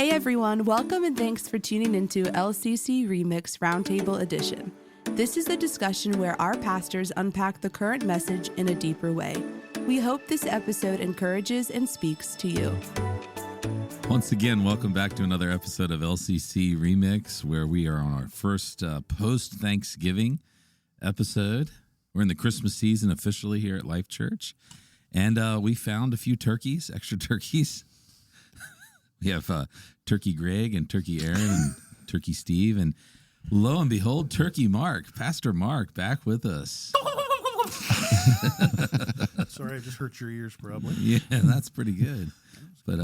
Hey everyone, welcome and thanks for tuning into LCC Remix Roundtable Edition. This is a discussion where our pastors unpack the current message in a deeper way. We hope this episode encourages and speaks to you. Once again, welcome back to another episode of LCC Remix, where we are on our first post-Thanksgiving episode. We're in the Christmas season officially here at Life Church, and we found a few turkeys, extra turkeys. We have Turkey Greg and Turkey Aaron and Turkey Steve, and lo and behold, Turkey Mark, Pastor Mark, back with us. Sorry, I just hurt your ears probably. Yeah, that's pretty good. But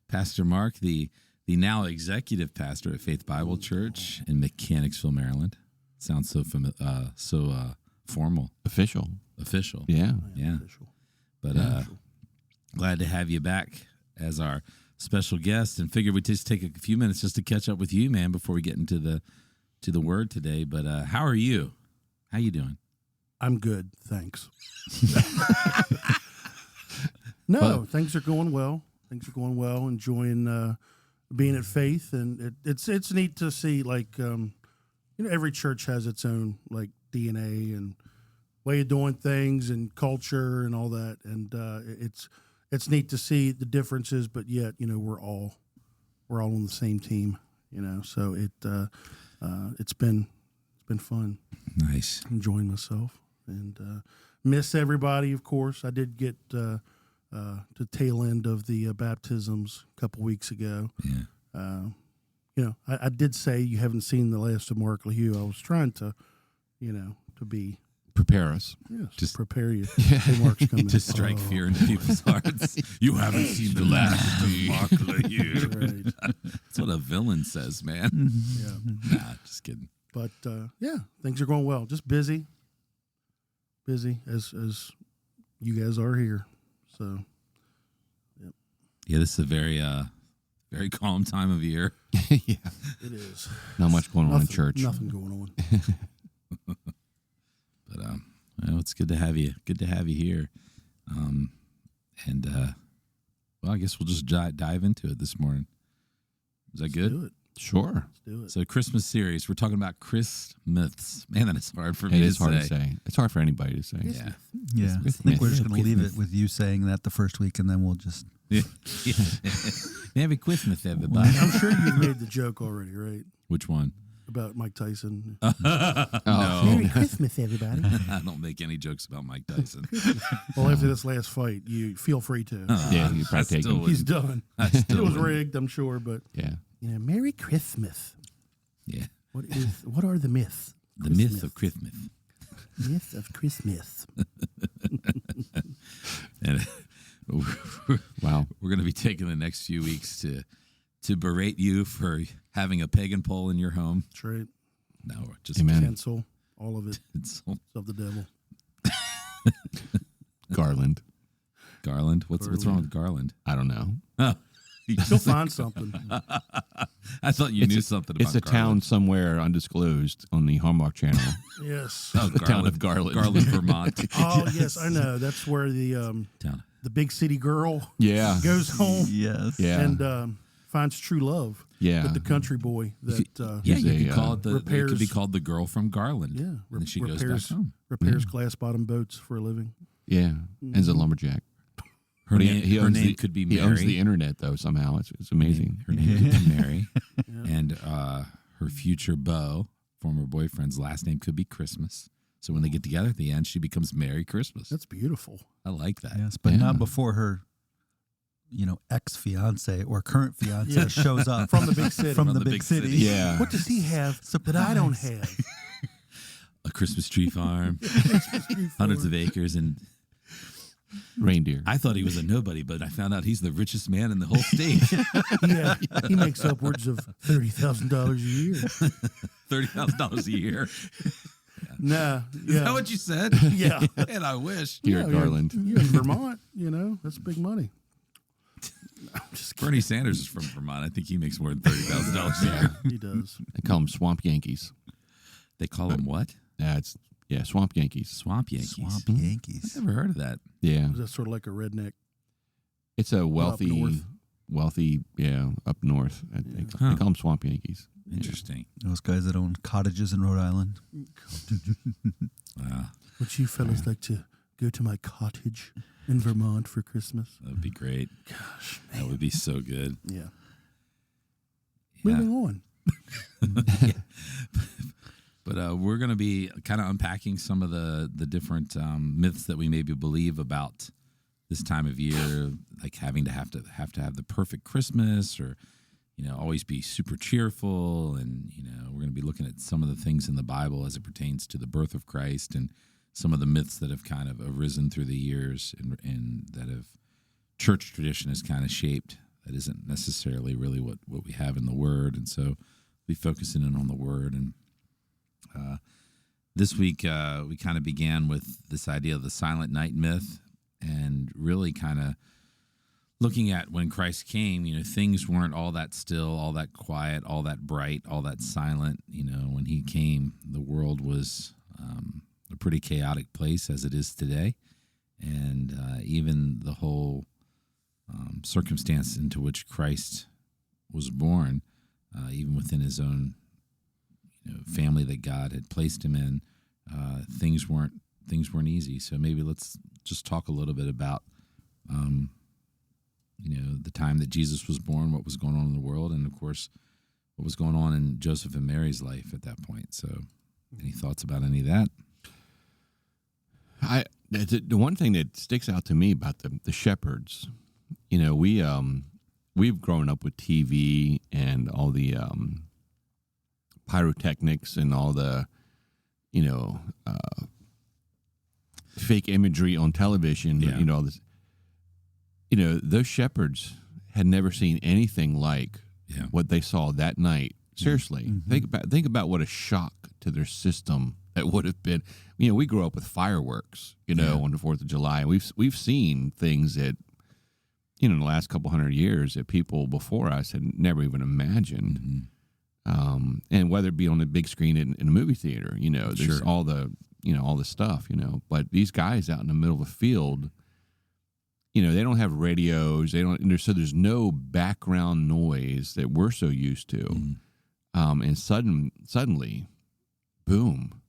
Pastor Mark, the now executive pastor at Faith Bible Church in Mechanicsville, Maryland. Sounds so formal. Official. Yeah. Official. But glad to have you back as our special guest, and figured we'd just take a few minutes just to catch up with you, man, before we get into the word today. But how are you? How you doing? I'm good, thanks. Things are going well. Enjoying being at Faith, and it's neat to see, like, every church has its own, like, DNA and way of doing things and culture and all that, and it's neat to see the differences, but yet, we're all on the same team, so it's been fun. Nice. Enjoying myself and miss everybody, of course. I did get the tail end of the baptisms a couple weeks ago. Yeah. I did say you haven't seen the last of Mark LeHew. I was trying to, to be... Prepare us. Yes, Just prepare you. Hey, Mark's coming. To strike fear into people's hearts. You haven't seen the last of Mark LeHew. Right. That's what a villain says, man. Yeah. Nah, just kidding. But, things are going well. Just busy as you guys are here. So, yep. Yeah, this is a very calm time of year. Yeah. It is. Not much going on in church. Nothing going on. But it's good to have you. Good to have you here. I guess we'll just dive into it this morning. Is that good? Do it. Sure. Let's do it. So, Christmas series. We're talking about Christmyths. Man, that is hard for me to say. It is hard to say. It's hard for anybody to say. Yeah. Yeah. I think we're just going to leave it with you saying that the first week, and then we'll just... Yeah. Happy Christmas, everybody. I'm sure you've made the joke already, right? Which one? About Mike Tyson. No. Merry Christmas, everybody. I don't make any jokes about Mike Tyson. Well, after this last fight, you feel free to. Yeah, you probably take him. He's done. It was rigged, I'm sure, but Yeah. Merry Christmas. Yeah. What are the myths? The myth of Christmas. Myth of Christmas. And Wow. we're going to be taking the next few weeks to berate you for having a pagan pole in your home. That's right. No, just Amen. Cancel all of it. It's Of the devil. Garland. Garland. What's wrong with Garland? I don't know. Oh, You'll find something. I thought you knew something about It's a town Garland. somewhere undisclosed on the Hallmark Channel. Yes. Oh, The town of Garland. Garland, Vermont. Oh, yes, I know. That's where the Town. big city girl Yeah. goes home Yes. Yeah. and finds true love Yeah. with the country boy that Yeah, He's you could a, call it it could be repairs- called the girl from Garland. Yeah, and then she goes back home. repairs glass bottom boats for a living. Yeah. And is a lumberher. Her But name, her owns name the- could be He Mary. owns the internet, though, somehow. It's amazing. Her name could be Mary, Yeah. and her future beau, former boyfriend's last name could be Christmas. So when they get together at the end, she becomes Merry Christmas. That's beautiful. I like that. Yes, but Yeah. not before her, ex-fiance or current fiance Yeah. shows up From the big city. From the big city. Yeah. What does he have that I don't have? A Christmas tree farm, hundreds of acres, and Reindeer. I thought he was a nobody, but I found out he's the richest man in the whole state. Yeah, he makes upwards of $30,000 a year. $30,000 a year. Nah, Is yeah, that what you said? yeah. And I wish. Here at you're- Garland. You're in Vermont, that's big money. I'm just kidding. Bernie Sanders is from Vermont. I think he makes more than $30,000 a year. He does. They call them Swamp Yankees. They call him what? Swamp Yankees. Swamp Yankees. Swamp Yankees. I've never heard of that. Yeah. Is that sort of like a redneck? It's a wealthy, north. wealthy, up north. They call them swamp Yankees. Interesting. Those guys that own cottages in Rhode Island. Wow. Would you fellas like to go to my cottage in Vermont for Christmas? That would be great. Gosh, That would be so good. yeah. Yeah. Moving on. But we're going to be kind of unpacking some of the different myths that we maybe believe about this time of year, like having to have the perfect Christmas, or always be super cheerful, and we're going to be looking at some of the things in the Bible as it pertains to the birth of Christ, and some of the myths that have kind of arisen through the years, and that have church tradition has kind of shaped. That isn't necessarily really what we have in the Word, and so we focusing in on the Word. And this week we kind of began with this idea of the Silent Night myth, and really kind of looking at when Christ came, things weren't all that still, all that quiet, all that bright, all that silent. When he came, the world was a pretty chaotic place, as it is today. And even the whole circumstance into which Christ was born, even within his own family that God had placed him in, things weren't easy. So maybe let's just talk a little bit about the time that Jesus was born, what was going on in the world, and of course what was going on in Joseph and Mary's life at that point. So any thoughts about any of that? The one thing that sticks out to me about the shepherds, we've grown up with TV and all the pyrotechnics and all the fake imagery on television. Yeah. All this. Those shepherds had never seen anything like what they saw that night. Seriously, think about what a shock to their system that would have been. We grew up with fireworks, on the 4th of July. We've seen things that, in the last couple hundred years that people before us had never even imagined. And whether it be on the big screen in a movie theater, there's all the stuff, But these guys out in the middle of a field, they don't have radios. So there's no background noise that we're so used to. And suddenly, boom,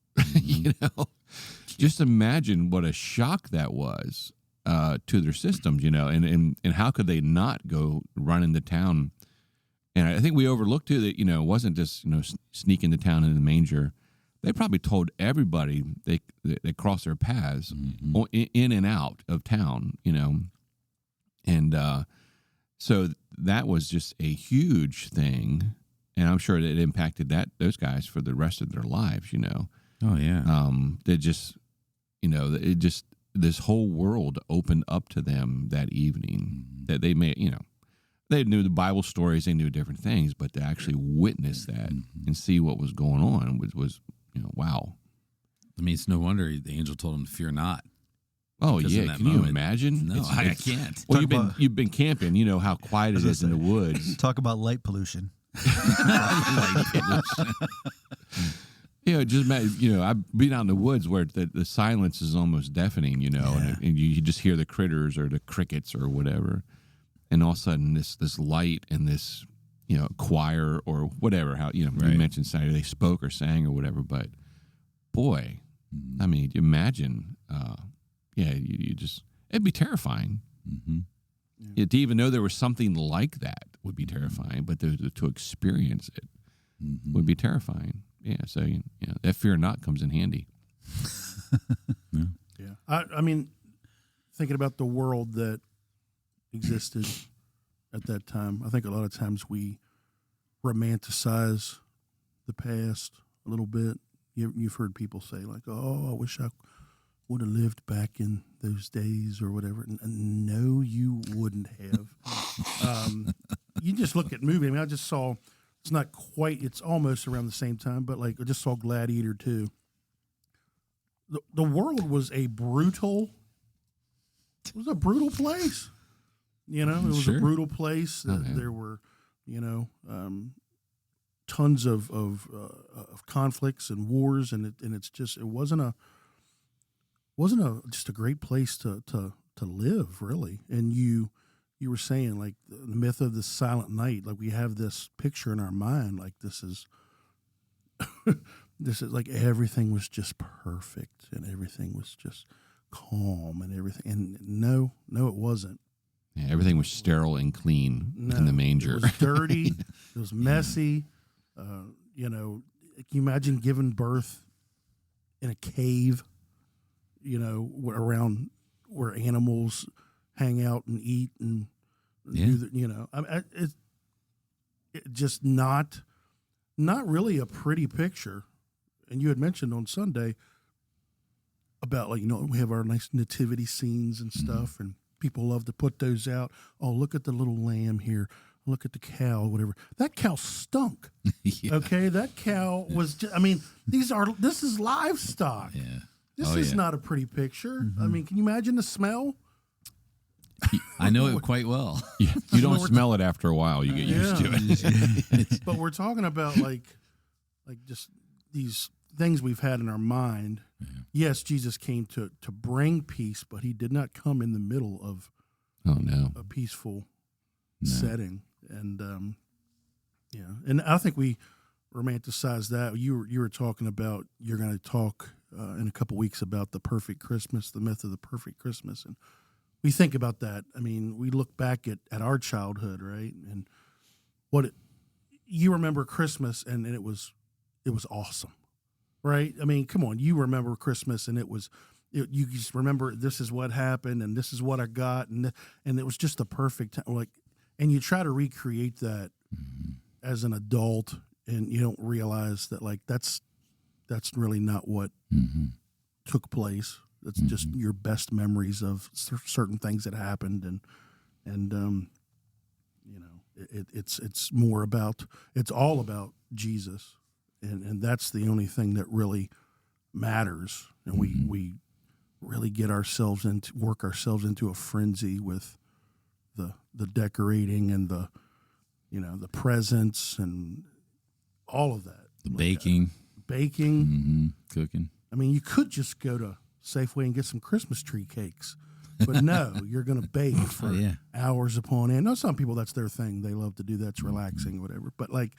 just imagine what a shock that was to their systems, and how could they not go run into town? And I think we overlooked too that, it wasn't just, sneak into town in the manger. They probably told everybody they crossed their paths in and out of town, And so that was just a huge thing. And I'm sure that it impacted those guys for the rest of their lives, Oh, yeah. They just, this whole world opened up to them that evening that they may, they knew the Bible stories, they knew different things, but to actually witness that and see what was going on was wow. I mean, it's no wonder the angel told him to fear not. Oh, Because yeah. in that Can you moment- imagine? No, I can't. Well, you've been camping. You know how quiet it is in the woods. Talk about light pollution. Just imagine, I've been out in the woods where the silence is almost deafening, and you just hear the critters or the crickets or whatever, and all of a sudden this light and this choir or whatever, how you mentioned Saturday they spoke or sang or whatever, but boy, I mean, imagine, you just it'd be terrifying. To even know there was something like that would be terrifying, but to experience it would be terrifying. Yeah, so that fear not comes in handy. Yeah, I mean, thinking about the world that existed at that time, I think a lot of times we romanticize the past a little bit. You've heard people say like, "Oh, I wish I would have lived back in those days," or whatever. And no, you wouldn't have. You just look at movie. I mean, I just saw. It's not quite. It's almost around the same time, but like I just saw Gladiator 2. The world was a brutal. It was a brutal place. It was a brutal place. There were, tons of conflicts and wars, and it's just it wasn't just a great place to live really. And you you were saying, like the myth of the silent night, like we have this picture in our mind, like this is like everything was just perfect and everything was just calm and everything. And no, it wasn't. Yeah, everything was sterile and clean in the manger. It was dirty. It was messy. You know, can you imagine giving birth in a cave, you know, around where animals hang out and eat and you know, it's just not really a pretty picture. And you had mentioned on Sunday about, like, you know, we have our nice nativity scenes and stuff, and people love to put those out. Oh, look at the little lamb here. Look at the cow, whatever. That cow stunk. Yeah. Okay, that cow was just, I mean, this is livestock. Yeah. This is not a pretty picture. I mean, can you imagine the smell? I know it quite well. Yeah, you don't smell it after a while. You get used to it. But we're talking about like just these things we've had in our mind. Yeah. Yes, Jesus came to bring peace, but he did not come in the middle of a peaceful setting. And and I think we romanticize that. You were talking about, you're going to talk in a couple weeks about the perfect Christmas, the myth of the perfect Christmas, and we think about that. I mean, we look back at our childhood, right? And you remember Christmas, and it was awesome, right? I mean, come on, you remember Christmas, and you just remember this is what happened, and this is what I got, and it was just the perfect time. Like, and you try to recreate that as an adult, and you don't realize that, like, that's really not what took place. It's just your best memories of certain things that happened, and you know, it's more about, it's all about Jesus, and that's the only thing that really matters. And we really work ourselves into a frenzy with the decorating and the presents and all of that. The baking, cooking. I mean, you could just go to Safeway and get some Christmas tree cakes, but no, you're going to bake for hours upon end. Now, some people, that's their thing. They love to do that. It's relaxing, whatever. But, like,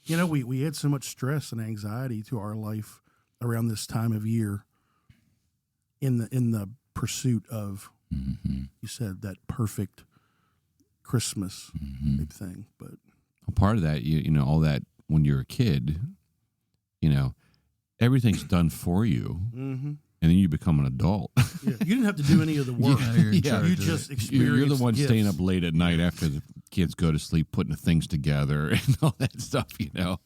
you know, we add so much stress and anxiety to our life around this time of year in the pursuit of, you said, that perfect Christmas type thing. But part of that, you know, all that when you're a kid, you know, everything's done for you. And then you become an adult. Yeah, you didn't have to do any of the work. You just experienced. You're the one gifts. staying up late at night after the kids go to sleep, putting the things together and all that stuff, you know,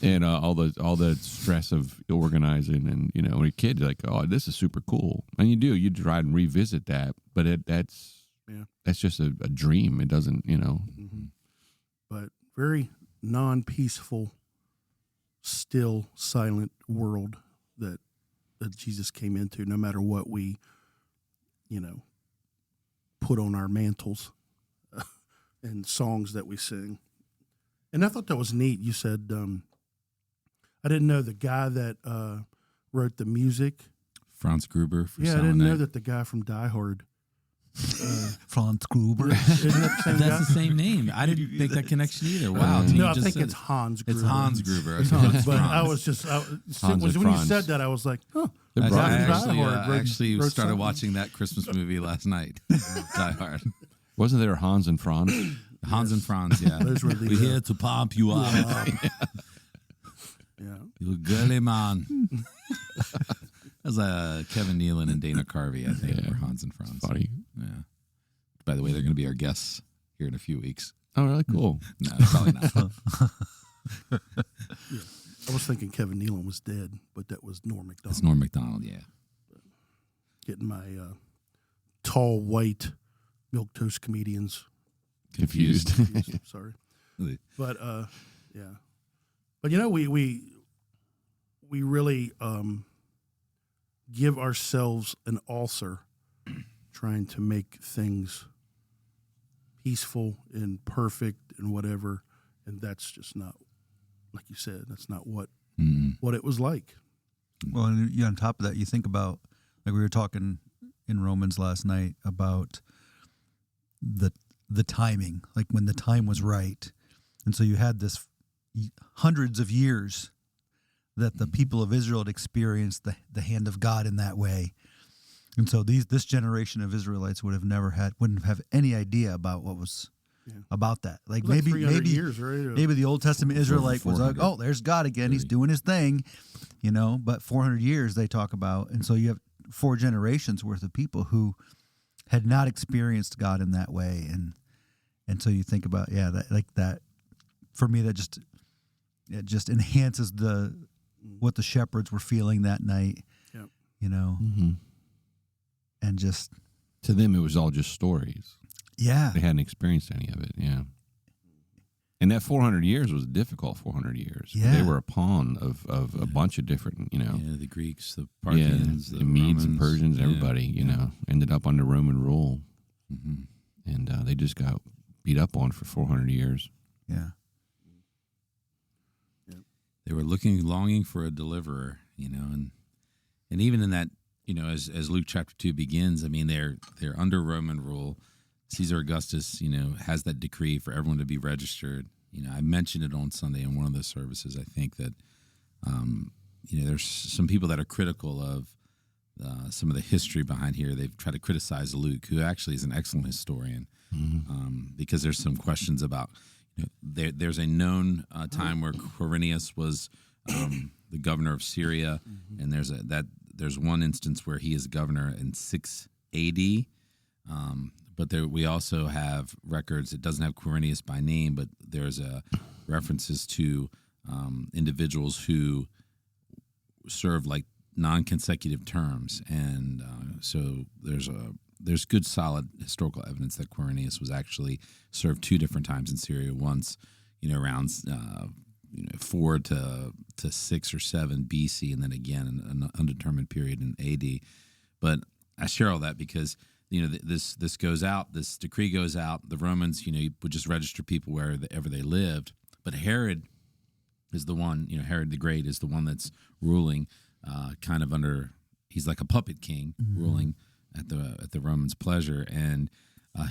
and all the stress of organizing. And, you know, when you're a kid, you're like, oh, this is super cool, and you try and revisit that, but that's just a dream. It doesn't, you know. But very non-peaceful, still, silent world that Jesus came into, no matter what we, you know, put on our mantles and songs that we sing. And I thought that was neat. You said, I didn't know the guy that wrote the music. Franz Gruber. For I didn't know that the guy from Die Hard. Franz Gruber. Isn't that the same guy? That's the same name. I didn't make that connection either. Wow. No, I think it's Hans Gruber. It's Hans Gruber. It's Hans, but I was just, when you said that, I was like, huh. I actually started watching that Christmas movie last night. Die Hard. Wasn't there Hans and Franz? Hans and Franz, yeah. Those were We're here to pump you up. Yeah. You girly man. That was Kevin Nealon and Dana Carvey, I think, were Hans and Franz. Funny. Yeah. By the way, they're going to be our guests here in a few weeks. Oh, really? Cool. No, probably not. Yeah. I was thinking Kevin Nealon was dead, but that was Norm Macdonald. It's Norm Macdonald, yeah. Getting my tall, white milquetoast comedians Confused. Sorry. But, yeah. But, you know, we really give ourselves an ulcer trying to make things peaceful and perfect and whatever, and that's just not, like you said, that's not what it was like. Well, and on top of that, you think about, like we were talking in Romans last night about the timing, like when the time was right. And so you had this hundreds of years that the people of Israel had experienced the hand of God in that way. And so this generation of Israelites wouldn't have any idea about what was about that. Like maybe years, right? Maybe the Old Testament Israelite was like, oh, there's God again. He's doing his thing, but 400 years they talk about. And so you have 4 generations worth of people who had not experienced God in that way. And so you think about, that for me, that just enhances what the shepherds were feeling that night, and just to them, it was all just stories. Yeah. They hadn't experienced any of it. Yeah. And that 400 years was a difficult 400 years. Yeah. They were a pawn of a bunch of different, the Greeks, the Parthians, the Medes Romans, and Persians, everybody, ended up under Roman rule. Mm-hmm. And they just got beat up on for 400 years. Yeah. They were longing for a deliverer, and even in that, as Luke chapter 2 begins, I mean, they're under Roman rule. Caesar Augustus, has that decree for everyone to be registered. I mentioned it on Sunday in one of the services. I think that, there's some people that are critical of some of the history behind here. They've tried to criticize Luke, who actually is an excellent historian, because there's some questions about, there's a known time where Quirinius was the governor of Syria, and there's one instance where he is governor in 6 A.D., but we also have records. It doesn't have Quirinius by name, but there's references to individuals who served like non-consecutive terms, and so there's good solid historical evidence that Quirinius was actually served 2 different times in Syria. Once, around 4 to 6 or 7 BC, and then again in an undetermined period in AD. But I share all that because this goes out, this decree goes out. The Romans, would just register people wherever they lived. But Herod is the one, Herod the Great is the one that's ruling, kind of under. He's like a puppet king, ruling at the Romans' pleasure, and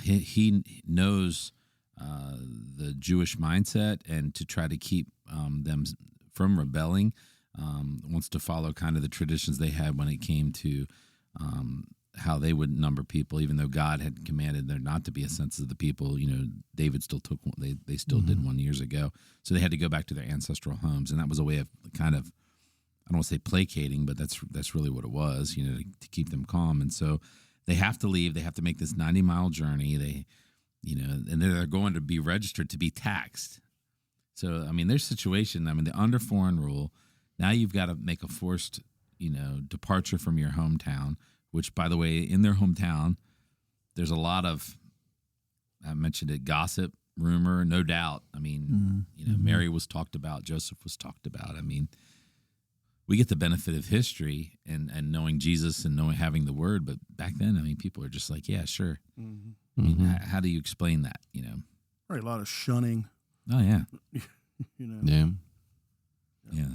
he knows the Jewish mindset, and to try to keep them from rebelling, wants to follow kind of the traditions they had when it came to how they would number people, even though God had commanded there not to be a census of the people. David still took one. They still did one years ago, so they had to go back to their ancestral homes, and that was a way of kind of, I don't want to say placating, but that's really what it was, to keep them calm. And so they have to leave. They have to make this 90-mile journey. And they're going to be registered to be taxed. So, I mean, their situation, they're under foreign rule. Now you've got to make a forced, departure from your hometown, which, by the way, in their hometown, there's a lot of, I mentioned it, gossip, rumor, no doubt. I mean, Mary was talked about, Joseph was talked about. I mean, we get the benefit of history and knowing Jesus and having the word, but back then, people are just like, yeah, sure. I mean, how do you explain that? Right, a lot of shunning. Oh yeah, Yeah.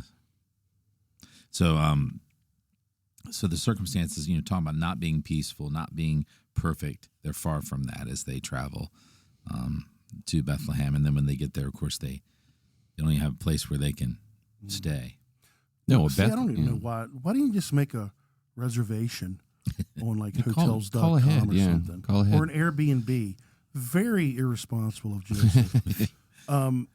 So the circumstances, talking about not being peaceful, not being perfect, they're far from that as they travel to Bethlehem, and then when they get there, of course, they don't even have a place where they can stay. No, I don't even know why. Why don't you just make a reservation on like hotels.com call ahead, or something, call ahead. or an Airbnb? Very irresponsible of Joseph. But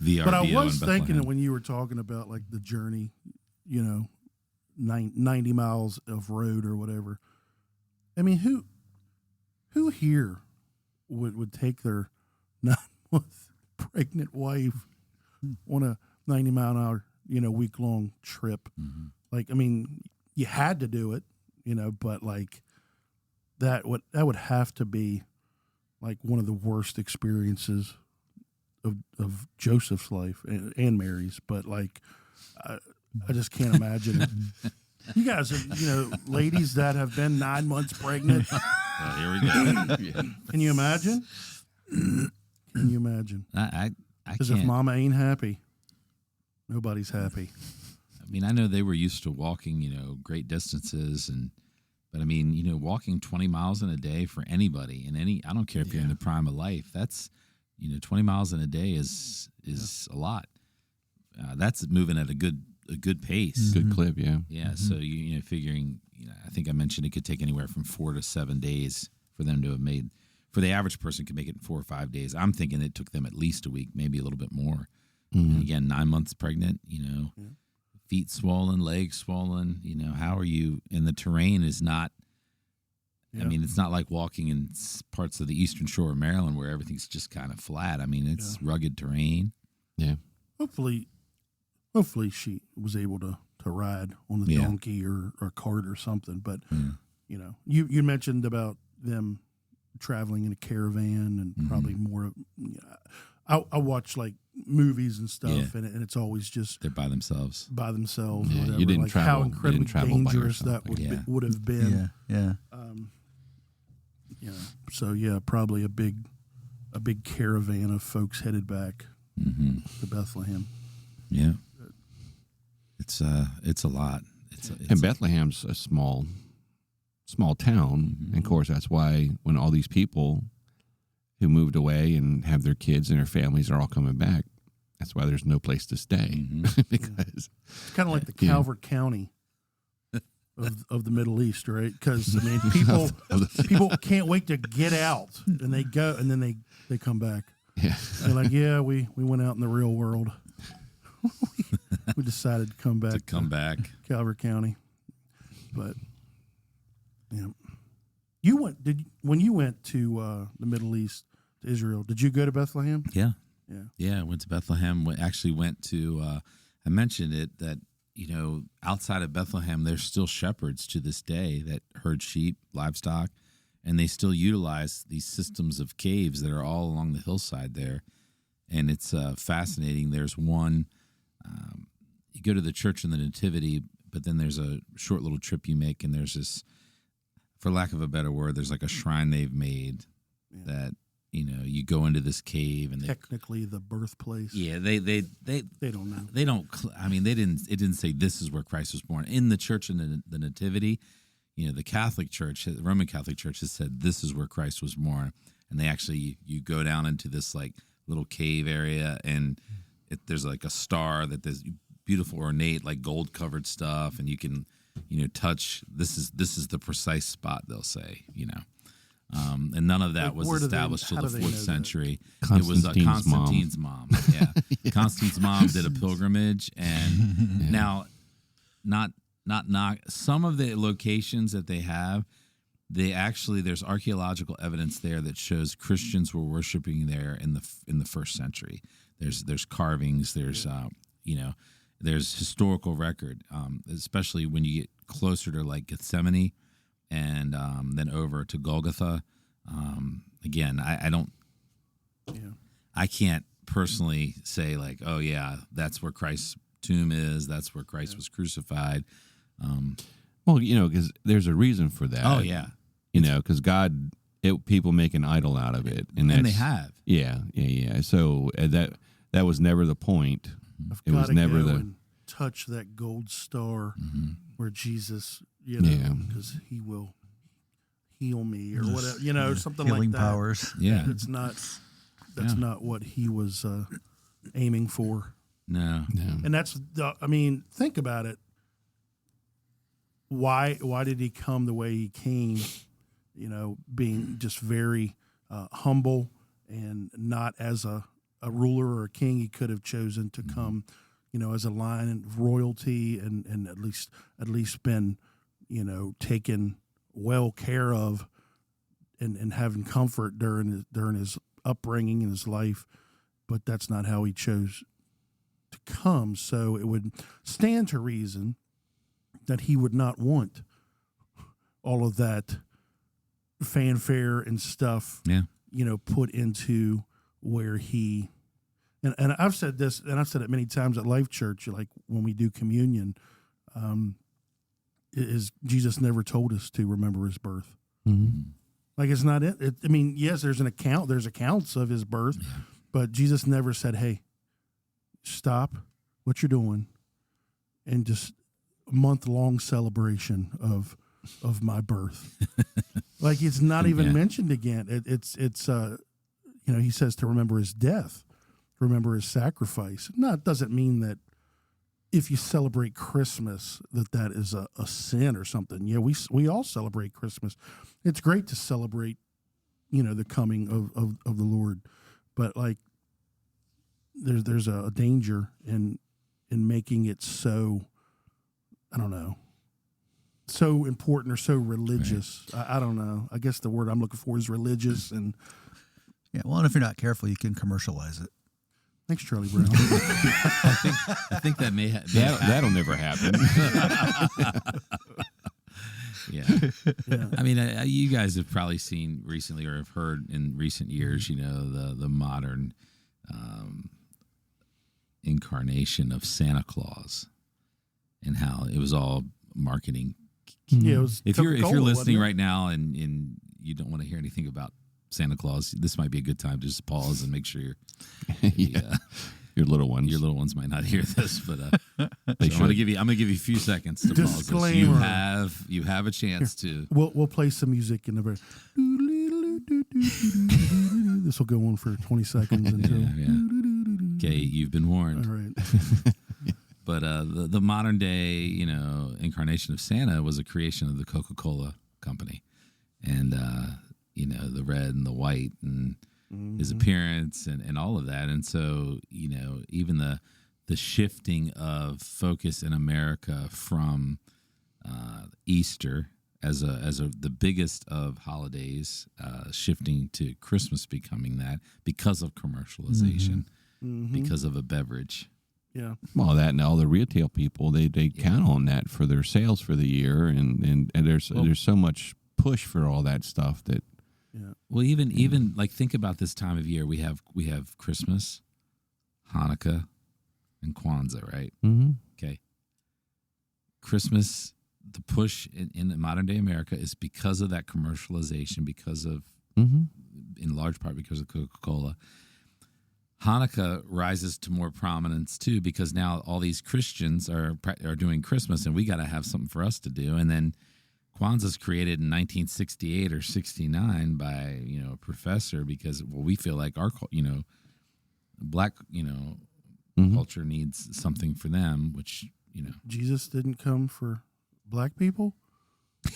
I was thinking that when you were talking about like the journey, 90 miles of road or whatever. I mean, who here would take their 9-month pregnant wife on a 90-mile-an-hour, week-long trip? Like, I mean, you had to do it, but like that would have to be like one of the worst experiences of Joseph's life and Mary's. But like, I just can't imagine it. You guys, ladies that have been 9 months pregnant. Here we go. Can you imagine? Can you imagine? I Because can't. if mama ain't happy, nobody's happy. I mean, I know they were used to walking, great distances, and But I mean, walking 20 miles in a day for anybody I don't care if you're in the prime of life, that's, 20 miles in a day is a lot. That's moving at a good pace. Good clip, yeah. Yeah. So figuring, I think I mentioned it could take anywhere from 4 to 7 days for them to have made. For the average person, could make it in 4 or 5 days. I'm thinking it took them at least a week, maybe a little bit more. And again, 9 months pregnant. Feet swollen, legs swollen. How are you? And the terrain is not. I mean, it's not like walking in parts of the eastern shore of Maryland where everything's just kind of flat. I mean, it's rugged terrain. Yeah. Hopefully she was able to ride on the donkey or cart or something. But you mentioned about them traveling in a caravan and probably more. I watch like movies and stuff, and it's always just they're by themselves. Yeah, whatever. You didn't like travel. how incredibly dangerous that would have been. Yeah. So probably a big caravan of folks headed back to Bethlehem. Yeah, it's a lot. And Bethlehem's a small town, and of course that's why when all these people who moved away and have their kids and their families are all coming back, that's why there's no place to stay because it's kind of like the Calvert County of the Middle East, right? Because I mean, people can't wait to get out, and they go, and then they come back. Yeah, they're like, we went out in the real world. We decided to come back. Calvert County, but when you went to the Middle East, to Israel, did you go to Bethlehem? Yeah. I went to Bethlehem. Actually went to. I mentioned it that outside of Bethlehem, there's still shepherds to this day that herd sheep, livestock, and they still utilize these systems of caves that are all along the hillside there, and it's fascinating. There's one. You go to the Church in the Nativity, but then there's a short little trip you make, and there's this, for lack of a better word, there's like a shrine they've made that you go into this cave and technically the birthplace. Yeah, they don't know. They don't. I mean, it didn't say this is where Christ was born. In the Church in the Nativity, the Catholic Church, the Roman Catholic Church, has said this is where Christ was born, and they actually you go down into this like little cave area, and there's like a star that there's beautiful ornate like gold covered stuff, and you can touch. This is the precise spot, they'll say. And none of that was established till the 4th century. It was Constantine's mom. Yeah. Constantine's mom did a pilgrimage, and now not some of the locations that they have, there's archaeological evidence there that shows Christians were worshiping there in the 1st century. There's carvings, there's there's historical record, especially when you get closer to like Gethsemane and then over to Golgotha. Again, I don't. Yeah. I can't personally say like, oh yeah, that's where Christ's tomb is. That's where Christ was crucified. Well, because there's a reason for that. Oh yeah, because God, people make an idol out of it, and they have. Yeah. So that was never the point. It was never and touch that gold star where Jesus, because he will heal me or whatever, something healing like that. Powers. Yeah, that's not what he was aiming for. No. And that's think about it. Why did he come the way he came? Being just very humble and not as a ruler or a king. He could have chosen to come, as a line of royalty and at least been, taken well care of and having comfort during his upbringing and his life. But that's not how he chose to come. So it would stand to reason that he would not want all of that fanfare and stuff, put into where he, and I've said this, and I've said it many times at Life Church, like when we do communion, is Jesus never told us to remember his birth. Mm-hmm. Like it's not it. Yes, there's accounts of his birth, but Jesus never said, hey, stop what you're doing and just a month-long celebration of of my birth. Like it's not even mentioned again. It's he says to remember his death, remember his sacrifice. No, it doesn't mean that if you celebrate Christmas that is a sin or something. Yeah, we all celebrate Christmas. It's great to celebrate, the coming of the Lord, but like there's a danger in making it so, I don't know, so important or so religious. Right. I don't know. I guess the word I'm looking for is religious. And yeah, well, and if you're not careful, you can commercialize it. Thanks, Charlie Brown. I think that may that'll never happen. Yeah. I mean, you guys have probably seen recently or have heard in recent years, the modern incarnation of Santa Claus and how it was all marketing. Yeah, it was if you're listening right now and you don't want to hear anything about Santa Claus, this might be a good time to just pause and make sure your little ones might not hear this, but I'm gonna give you a few seconds to pause this. You have a chance to. We'll play some music in the very. This will go on for 20 seconds until. Okay, you've been warned. All right. But the modern day, incarnation of Santa was a creation of the Coca-Cola company, and the red and the white and his appearance and all of that. And so, even the shifting of focus in America from Easter as the biggest of holidays, shifting to Christmas becoming that because of commercialization, because of a beverage. Yeah. Well, that and all the retail people, they count on that for their sales for the year, and there's so much push for all that stuff that. Yeah. Well, even like think about this time of year. We have Christmas, Hanukkah, and Kwanzaa, right? Mm-hmm. Okay. Christmas, the push in modern day America is because of that commercialization, because of in large part because of Coca-Cola. Hanukkah rises to more prominence too because now all these Christians are doing Christmas, and we got to have something for us to do. And then Kwanzaa's created in 1968 or 69 by a professor because we feel like our black culture needs something for them, which Jesus didn't come for black people.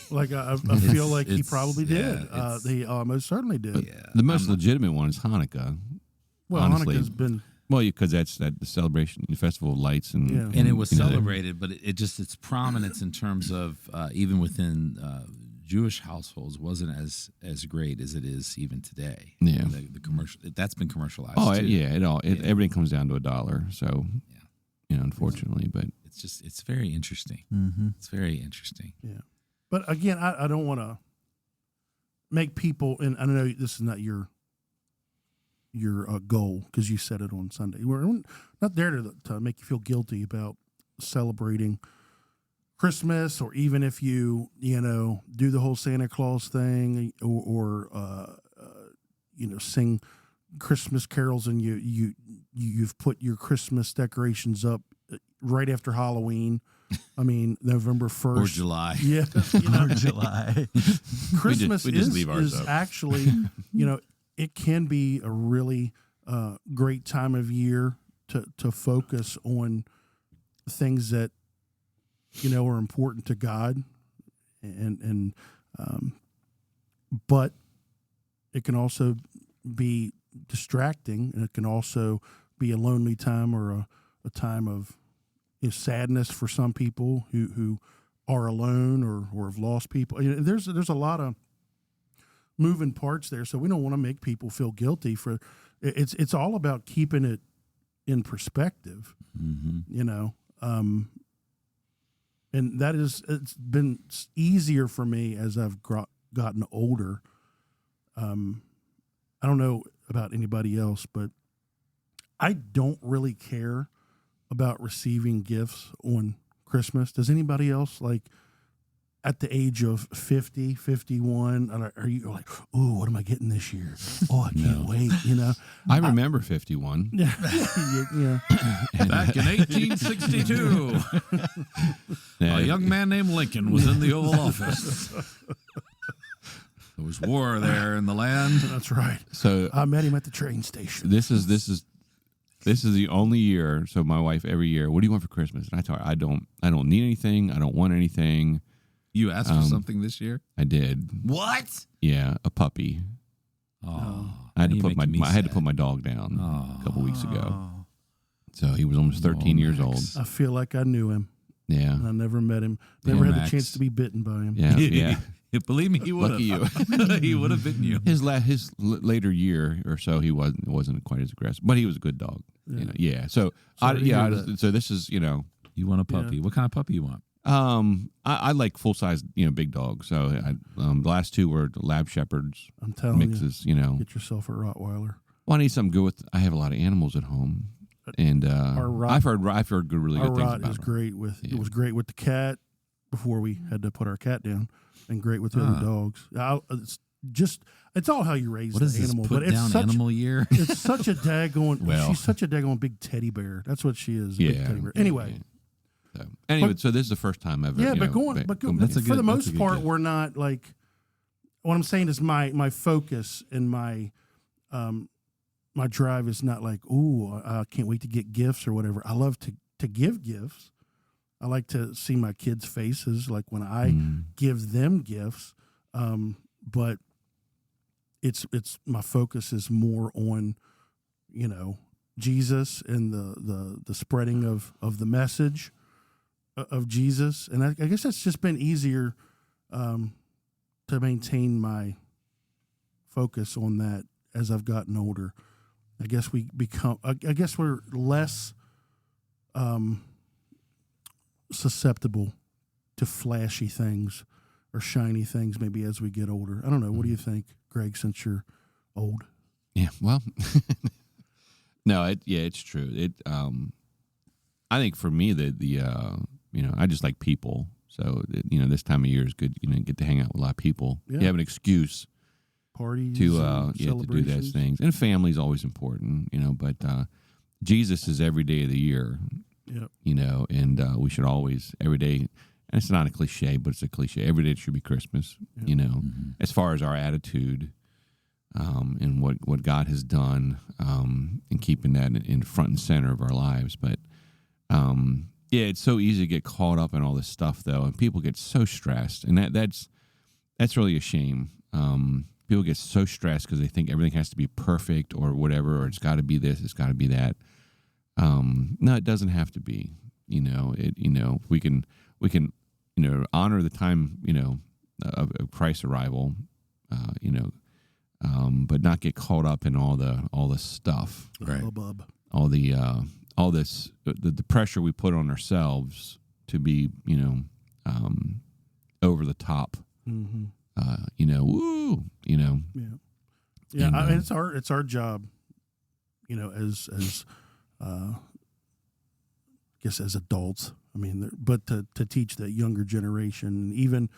Like I feel like he probably did. He most certainly did. The most legitimate one is Hanukkah. Well, honestly, Hanukkah's been. Well, because that's the celebration, the festival of lights, and it was celebrated, but its prominence in terms of even within Jewish households wasn't as great as it is even today. Yeah, the commercial that's been commercialized. Oh, too. Everything comes down to $1. So, unfortunately, but it's very interesting. Mm-hmm. It's very interesting. Yeah, but again, I don't want to make people, and I know this is not your goal because you said it on Sunday. We're not there to make you feel guilty about celebrating Christmas, or even if you do the whole Santa Claus thing or sing Christmas carols and you've put your Christmas decorations up right after Halloween. I mean, November 1st. Or July. Yeah. Or July. Christmas we just leave ours is up. actually, it can be a really great time of year to focus on things that are important to God, and but it can also be distracting, and it can also be a lonely time or a time of sadness for some people who are alone or have lost people. There's a lot of moving parts there, so we don't want to make people feel guilty for it's all about keeping it in perspective. And it's been easier for me as I've gotten older. I don't know about anybody else, but I don't really care about receiving gifts on Christmas. Does anybody else at the age of 50, 51, are you like, ooh, what am I getting this year? Oh, I can't wait, I remember 51. Yeah. Back in 1862, a young man named Lincoln was in the Oval Office. There was war there in the land. That's right. So I met him at the train station. This is the only year. So my wife every year, what do you want for Christmas? And I tell her, I don't need anything. I don't want anything. You asked for something this year? I did. What? Yeah, a puppy. Oh, I had to put my dog down a couple weeks ago. So he was almost 13 years old. I feel like I knew him. Yeah. And I never met him. Never had the chance to be bitten by him. Yeah, yeah. Believe me, he would have. He would have bitten you. His later year or so, he wasn't quite as aggressive, but he was a good dog. Yeah. So this is You want a puppy? Yeah. What kind of puppy you want? I like full size, big dogs. So the last two were Lab Shepherds. I'm telling mixes, get yourself a Rottweiler. Well, I need something good with. I have a lot of animals at home, and I've heard really good things about it. It was great with the cat before we had to put our cat down, and great with the other dogs. It's all how you raise the animal. What is this animal year? It's such a daggone. She's such a daggone big teddy bear. That's what she is. Yeah. Big teddy bear. Anyway. Yeah. So this is the first time ever. Yeah, but for the most part, we're not like. What I'm saying is my focus and my my drive is not like, ooh, I can't wait to get gifts or whatever. I love to give gifts. I like to see my kids' faces, like when I give them gifts. But it's my focus is more on, Jesus and the spreading of the message of Jesus. And I guess that's just been easier to maintain my focus on that as I've gotten older. I guess we're less susceptible to flashy things or shiny things maybe as we get older. I don't know. What do you think, Greg, since you're old? Yeah, well, no, it's true. I think for me, I just like people. So, this time of year is good, get to hang out with a lot of people. Yeah. You have an excuse. Parties to do those things. And family's always important, but Jesus is every day of the year. Yep. And we should always every day, and it's not a cliche, but it's a cliche. Every day it should be Christmas, as far as our attitude and what God has done and keeping that in front and center of our lives. But it's so easy to get caught up in all this stuff though, and people get so stressed, and that's really a shame. People get so stressed because they think everything has to be perfect or whatever, or it's got to be this, it's got to be that. No, it doesn't have to be. We can honor the time of Christ's arrival, but not get caught up in all the stuff, right? All this the pressure we put on ourselves to be over the top. Mm-hmm. Yeah. And, it's our job, as I guess as adults. I mean, but to teach that younger generation, even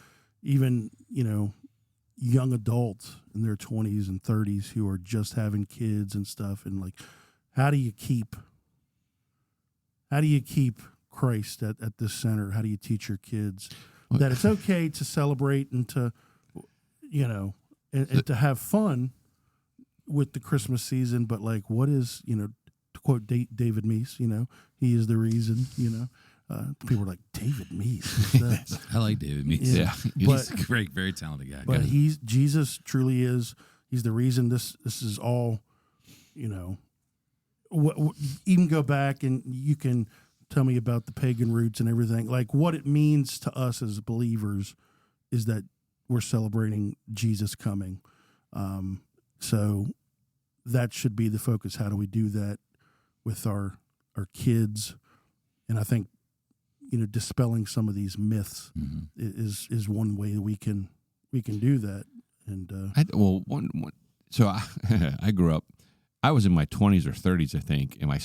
young adults in their 20s and 30s who are just having kids and stuff, and like, how do you keep Christ at the center? How do you teach your kids that it's okay to celebrate and to and to have fun with the Christmas season, but like, what is, to quote David Meese, he is the reason, people are like, David Meese. I like David Meese. Yeah. He's a great, very talented guy. But Jesus truly is, he's the reason this is all, even go back and you can tell me about the pagan roots and everything. Like, what it means to us as believers is that we're celebrating Jesus coming. So that should be the focus. How do we do that with our kids? And I think, dispelling some of these myths is one way that we can do that. And so I grew up. I was in my 20s or 30s, I think, and I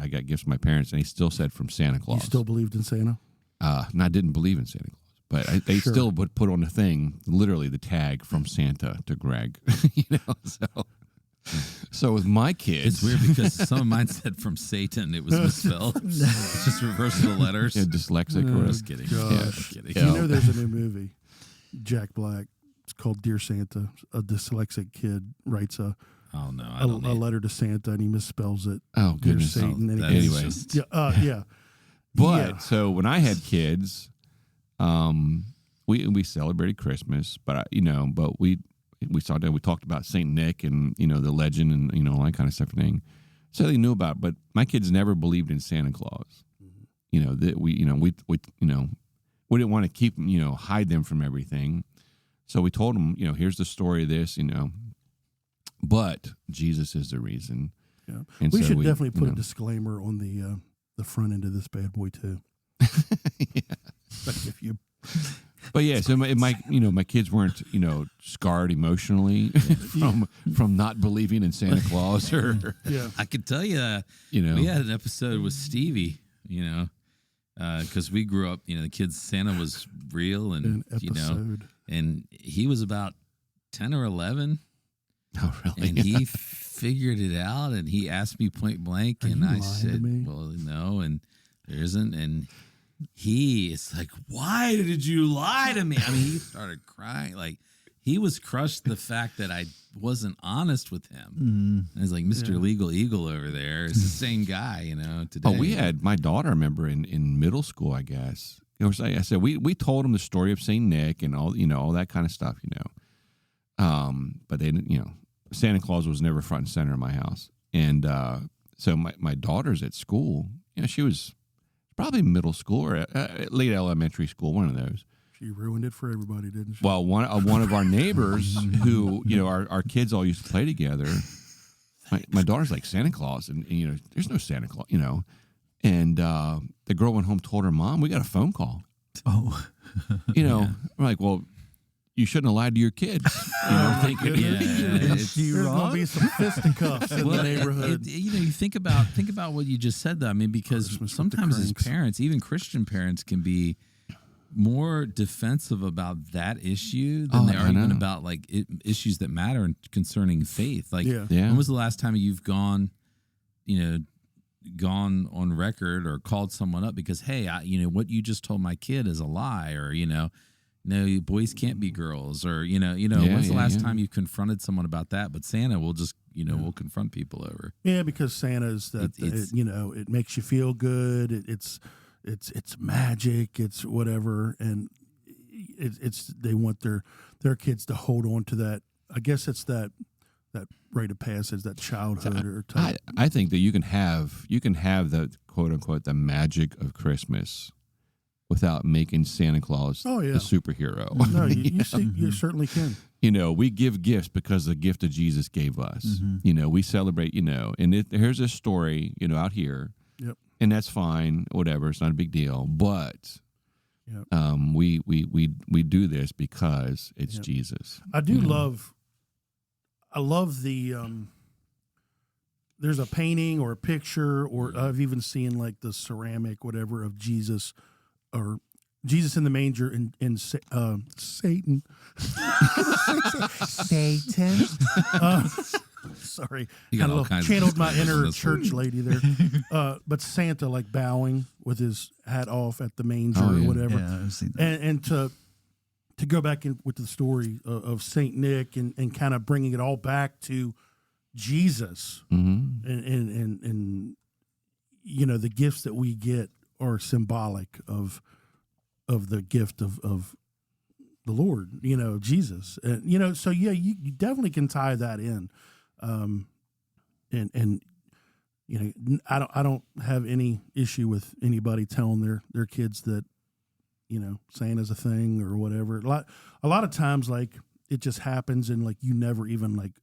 got gifts from my parents, and they still said from Santa Claus. You still believed in Santa? And I didn't believe in Santa Claus. But they still would put on the thing, literally the tag from Santa to Greg. So with my kids, it's weird because some of mine said from Satan. It was misspelled. It's just reverse the letters. Yeah, dyslexic. Or just kidding. Gosh. Kidding. You know, there's a new movie, Jack Black. It's called Dear Santa. A dyslexic kid writes a letter to Santa, and he misspells it. Oh, goodness. Dear Satan. And Anyway. Yeah. But so when I had kids, we celebrated Christmas, but we talked about Saint Nick and the legend and all that kind of stuff thing. So they knew about it, but my kids never believed in Santa Claus. That we didn't want to keep them, hide them from everything. So we told them, here's the story of this, but Jesus is the reason. Yeah. And we so should definitely put a disclaimer on the front end of this bad boy too. Yeah. If you But yeah, so my kids weren't scarred emotionally from not believing in Santa Claus or I could tell you we had an episode with Stevie because we grew up the kids Santa was real and and he was about 10 or 11. Oh really? And he figured it out and he asked me point blank and I said, well, no, and there isn't. And it's like, why did you lie to me? I mean, he started crying. Like, he was crushed the fact that I wasn't honest with him. I was like, Mr. Legal Eagle over there is the same guy, today. Oh, we had my daughter, I remember, in middle school, I guess. I said, we told him the story of St. Nick and all, all that kind of stuff, But they didn't, Santa Claus was never front and center in my house. And so my daughter's at school, she was probably middle school or late elementary school, one of those. She ruined it for everybody, didn't she? Well, one of our neighbors who, our kids all used to play together. My daughter's like Santa Claus, and there's no Santa Claus, And the girl went home, told her mom, we got a phone call. Oh, we're like, well, you shouldn't have lied to your kids. Thinking, there's going to be some fisticuffs in the neighborhood. You think about what you just said, though. I mean, because Christmas sometimes as parents, even Christian parents, can be more defensive about that ine than they are even about issues that matter concerning faith. Like, when was the last time you've gone on record or called someone up because, hey, what you just told my kid is a lie, or no, boys can't be girls, or when's the last time you confronted someone about that? But Santa will just we'll confront people over. Yeah, because Santa's it makes you feel good. It's magic. It's whatever, and it's they want their kids to hold on to that. I guess it's that rite of passage, that childhood or type. I think that you can have the quote unquote the magic of Christmas without making Santa Claus a superhero. No, you certainly can. We give gifts because the gift of Jesus gave us. Mm-hmm. We celebrate, and here's a story, out here. Yep. And that's fine, whatever. It's not a big deal. But we do this because it's Jesus. I do love. I love the. There's a painting or a picture, or I've even seen like the ceramic, whatever, of Jesus, or Jesus in the manger, and Satan. Satan. Sorry, channeled my inner church lady there. But Santa like bowing with his hat off at the manger or whatever. Yeah, I've seen that. And to go back in with the story of Saint Nick and kind of bringing it all back to Jesus, and the gifts that we get are symbolic of the gift of the Lord, Jesus, and so you definitely can tie that in. And I don't have any issue with anybody telling their kids that, Santa's a thing or whatever. A lot of times, like, it just happens and like you never even like,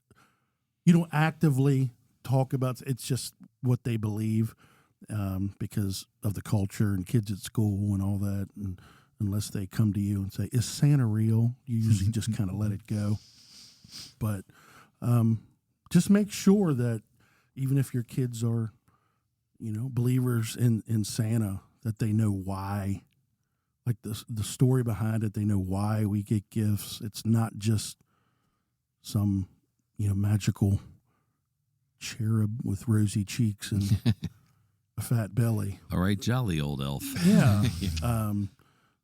you don't actively talk about it. It's just what they believe, because of the culture and kids at school and all that. And unless they come to you and say, is Santa real? You usually just kind of let it go. But, just make sure that even if your kids are, believers in Santa, that they know why like the story behind it. They know why we get gifts. It's not just some, magical cherub with rosy cheeks and a fat belly. All right, jolly old elf. Yeah.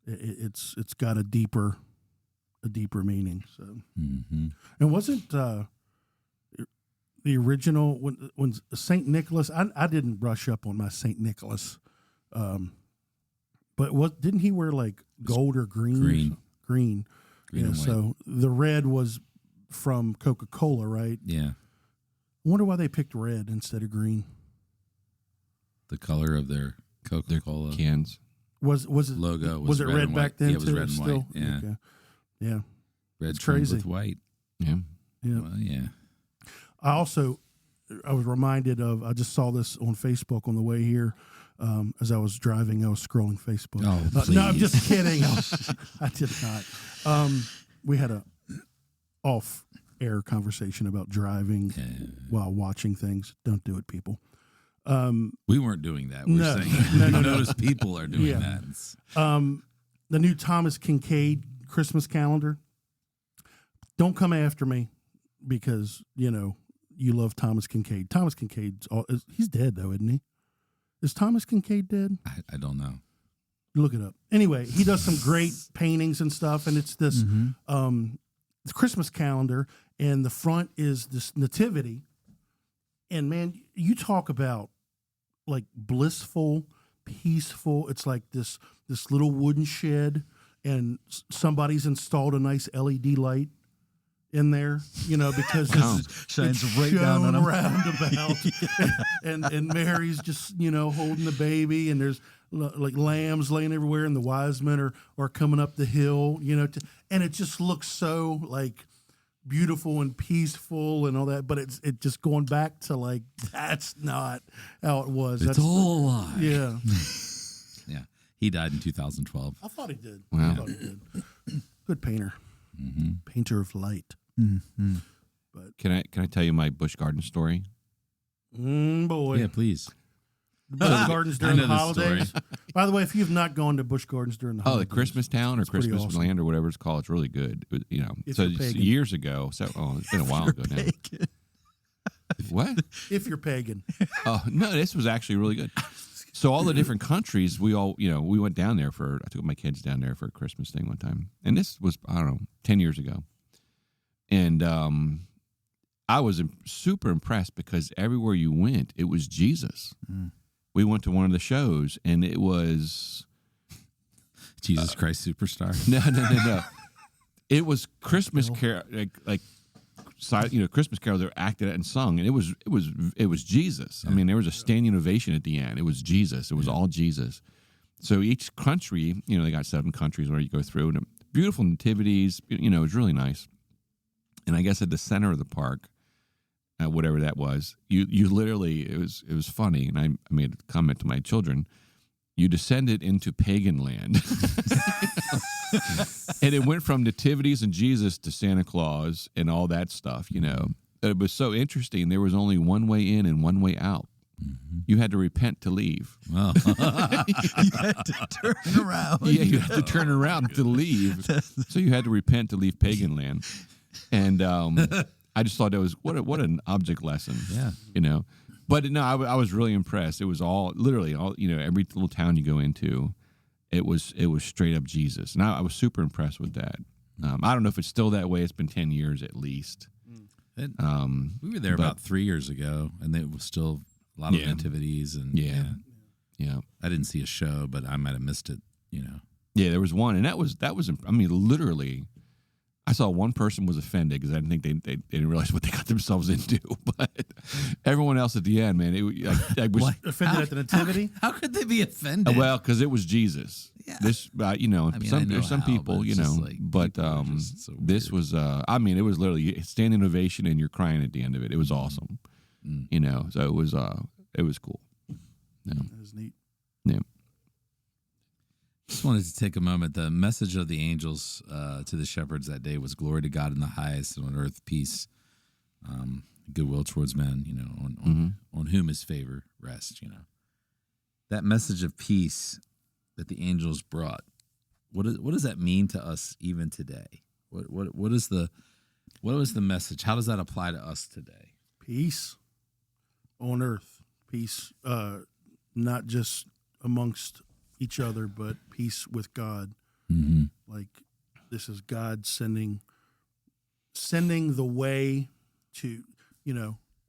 It's got a deeper meaning. So, and wasn't the original when Saint Nicholas? I didn't brush up on my Saint Nicholas, but didn't he wear like gold or green? Green. And white. So the red was from Coca-Cola, right? Yeah. I wonder why they picked red instead of green. The color of their Coca-Cola cans. Was it logo? Was it red back then? Yeah, it was too, red and still? white. Yeah, Okay. Yeah. Red It's trimmed crazy. with white. Yeah. Yeah. Well, yeah. I was reminded of, I just saw this on Facebook on the way here. As I was driving, I was scrolling Facebook. Oh, no, I'm please. just kidding. I did not. We had a off-air conversation about driving while watching things. Don't do it, people. We weren't doing that. We're No. saying No, I noticed people are doing Yeah. that. It's- The new Thomas Kincaid Christmas calendar. Don't come after me because, you love Thomas Kincaid. Thomas Kincaid's he's dead though, isn't he? Is Thomas Kincaid dead? I don't know. Look it up. Anyway, he does some great paintings and stuff, and it's this Christmas calendar, and the front is this nativity. And man, you talk about like blissful, peaceful. It's like this little wooden shed, and somebody's installed a nice LED light in there, because Shines it's right down on shown him. roundabout, and Mary's just holding the baby, and there's like lambs laying everywhere, and the wise men are coming up the hill, and it just looks so like beautiful and peaceful and all that, but it just going back to like that's not how it was. It's all a lie. Yeah. Yeah. He died in 2012. I thought he did. Wow. I thought he did. Good painter. Painter of light. Can I tell you my bush garden story? Boy. Yeah, please. Bush Gardens I during know the this holidays. story. By the way, if you've not gone to Bush Gardens during the Oh, holidays, the Christmas Town or it's pretty Christmas awesome. Land or whatever it's called. It's really good. If So you're it's pagan. years ago. So it's been a while ago now. What? If you're pagan. Oh no, this was actually really good. So all the different countries, we went down there I took my kids down there for a Christmas thing one time, and this was 10 years ago, and I was super impressed because everywhere you went, it was Jesus. We went to one of the shows, and it was Jesus Christ Superstar. no. It was Christmas carol, Christmas carol. They were acted at and sung, and it was Jesus. I mean, there was a standing ovation at the end. It was Jesus. It was all Jesus. So each country, they got 7 countries where you go through, and beautiful nativities. It was really nice. And I guess at the center of the park, whatever that was, you literally it was funny, and I made a comment to my children. You descended into pagan land. And it went from nativities and Jesus to Santa Claus and all that stuff, It was so interesting. There was only one way in and one way out. You had to repent to leave. Well, You had to turn around. Yeah, you had to turn around to leave. So you had to repent to leave pagan land. And I just thought that was what an object lesson. Yeah. But no, I was really impressed. It was literally all every little town you go into, it was straight up Jesus, and I was super impressed with that. I don't know if it's still that way. It's been 10 years at least. We were there about 3 years ago, and it was still a lot of nativities, and yeah. I didn't see a show, but I might have missed it. Yeah, there was one, and that was. I mean, literally, I saw one person was offended because I didn't think they didn't realize what they got themselves into. But everyone else at the end, man, I was Offended at the nativity? How could they be offended? well because it was Jesus. Yeah. This, I know there's some how, people, but it's just like, but people are just so this weird. was, it was literally standing ovation, and you're crying at the end of it. It was awesome, So it was cool. Yeah. That was neat. Yeah. Just wanted to take a moment. The message of the angels to the shepherds that day was glory to God in the highest, and on earth peace, goodwill towards men. On whom His favor rests. That message of peace that the angels brought what does that mean to us even today? What is the message? How does that apply to us today? Peace on earth, peace, not just amongst each other, but peace with God. Mm-hmm. Like this is God sending the way to,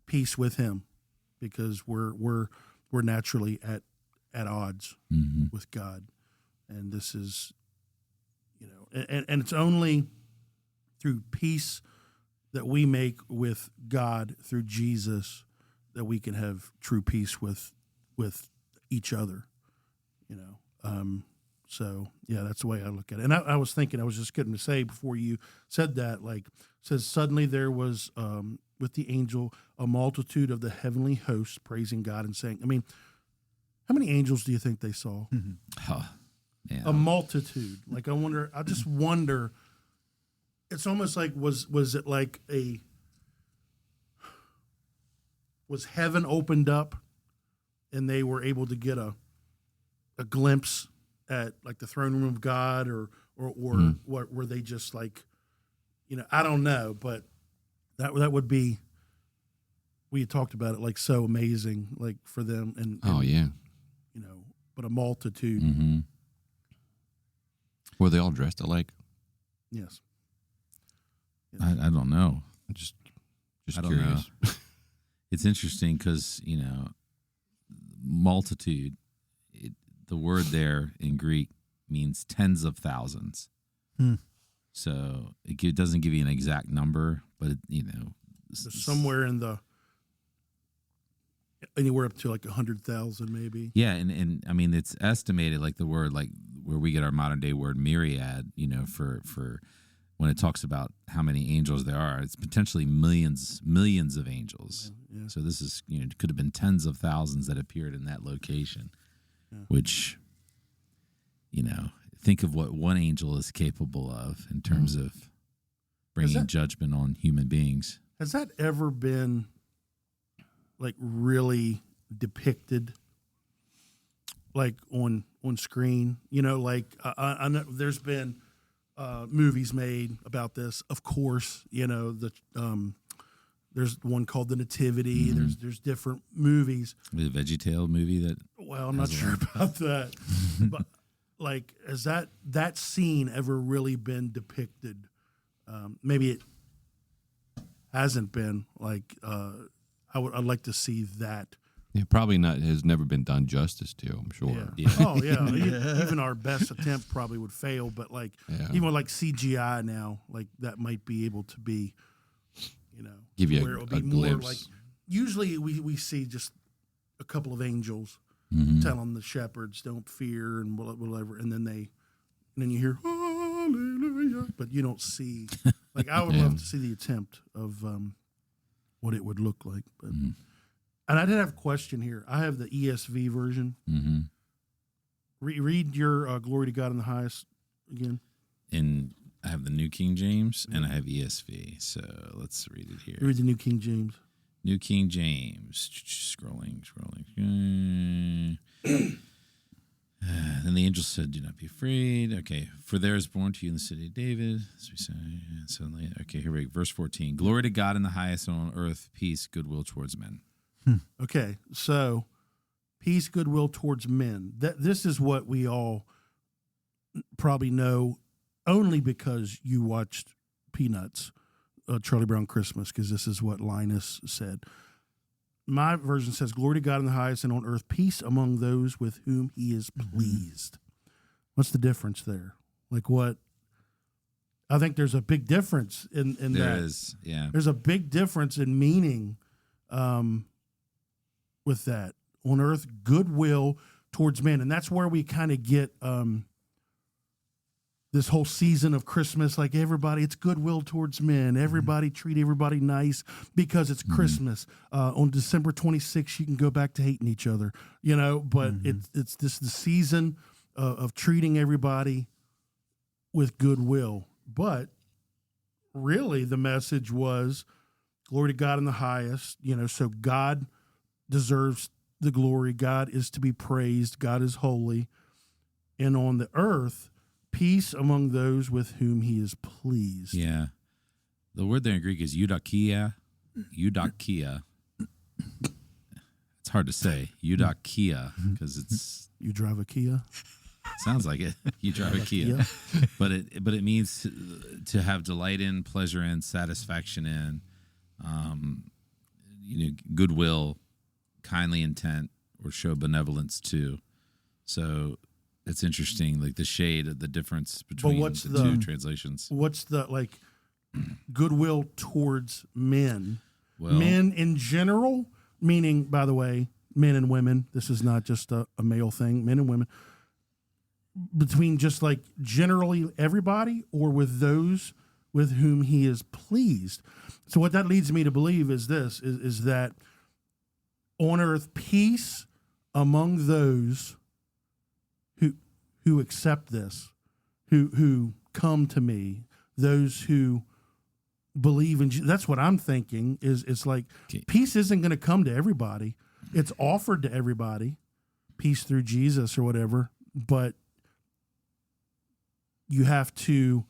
peace with Him, because we're naturally at odds Mm-hmm. with God, and this is, and it's only through peace that we make with God through Jesus that we can have true peace with each other, So yeah, that's the way I look at it. And I was thinking, I was just going to say before you said that, like, it says suddenly there was with the angel a multitude of the heavenly hosts praising God and saying, I mean, how many angels do you think they saw? Oh, yeah. A multitude. Like, I just wonder, it's almost like, was it like was heaven opened up and they were able to get a glimpse at like the throne room of God, or what were they just like, I don't know, but that would be, we had talked about it, like so amazing, like for them, and oh yeah, but a multitude. Mm-hmm. Were they all dressed alike? Yes. I don't know. Just I don't curious. know. It's interesting because, multitude, the word there in Greek means tens of thousands. So it doesn't give you an exact number, but Somewhere in the, anywhere up to like 100,000 maybe. Yeah, and I mean, it's estimated, like the word, like where we get our modern day word myriad, for when it talks about how many angels there are, it's potentially millions of angels. Yeah. So this is, could have been tens of thousands that appeared in that location, which, think of what one angel is capable of in terms of bringing judgment on human beings. Has that ever been like really depicted, like on screen? Like I know there's been movies made about this, of course. There's one called The Nativity. Mm-hmm. There's different movies. The VeggieTale movie that. Well, I'm not sure about that, but like, has that scene ever really been depicted? Maybe it hasn't been. Like, I'd like to see that. Yeah, probably not. Has never been done justice to, I'm sure. Yeah. Oh yeah. Even our best attempt probably would fail. But like, even with like CGI now, like that might be able to be, Give you where a it'll be more glimpse. like. Usually we see just a couple of angels telling the shepherds don't fear and whatever, and then you hear hallelujah, but you don't see. Like, I would love to see the attempt of what it would look like. But and I did have a question here. I have the ESV version. Mm-hmm. Read your glory to God in the highest again. And I have the New King James and I have ESV. So let's read it here. Read the New King James. New King James. Scrolling. Then the angel said, "Do not be afraid." Okay, for there is born to you in the city of David. As we say, suddenly. Okay, here we go. Verse 14. Glory to God in the highest, and on earth peace, goodwill towards men. Okay, so peace, goodwill towards men. This is what we all probably know only because you watched Peanuts, Charlie Brown Christmas, because this is what Linus said. My version says, glory to God in the highest, and on earth peace among those with whom he is pleased. What's the difference there? Like, what? I think there's a big difference in that. There is, yeah. There's a big difference in meaning with that. On earth, goodwill towards men. And that's where we kind of get this whole season of Christmas, like everybody, it's goodwill towards men. Everybody treat everybody nice because it's Christmas. On December 26th, you can go back to hating each other, but it's the season of treating everybody with goodwill. But really the message was glory to God in the highest, so God deserves the glory. God is to be praised. God is holy. And on the earth, peace among those with whom he is pleased. Yeah. The word there in Greek is eudokia. Eudokia. It's hard to say. Eudokia, because it's... You drive a Kia? Sounds like it. You drive a Kia. But it means to have delight in, pleasure in, satisfaction in, goodwill, kindly intent, or show benevolence to. So it's interesting, like the shade of the difference between the two translations. What's the, like, goodwill towards men? Well, men in general, meaning, by the way, men and women. This is not just a male thing, men and women. Between just like generally everybody, or with those with whom he is pleased. So what that leads me to believe is this, is that on earth, peace among those who accept this, who come to me, those who believe in Jesus. That's what I'm thinking, is it's like peace isn't going to come to everybody. It's offered to everybody, peace through Jesus or whatever, but you have to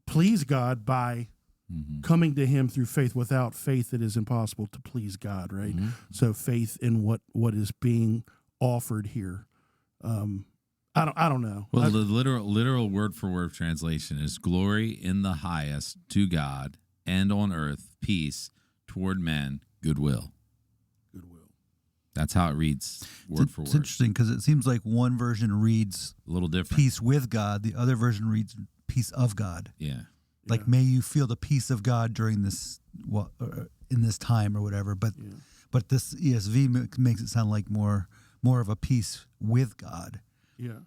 please God by coming to him through faith. Without faith, it is impossible to please God, right? So faith in what is being offered here. I don't know. Well, the literal word for word translation is glory in the highest to God, and on earth peace toward men, goodwill. That's how it reads word for word. It's interesting because it seems like one version reads a little different. Peace with God. The other version reads peace of God. Yeah. Like, may you feel the peace of God during this, in this time or whatever. But this ESV makes it sound like more of a peace with God. Yeah.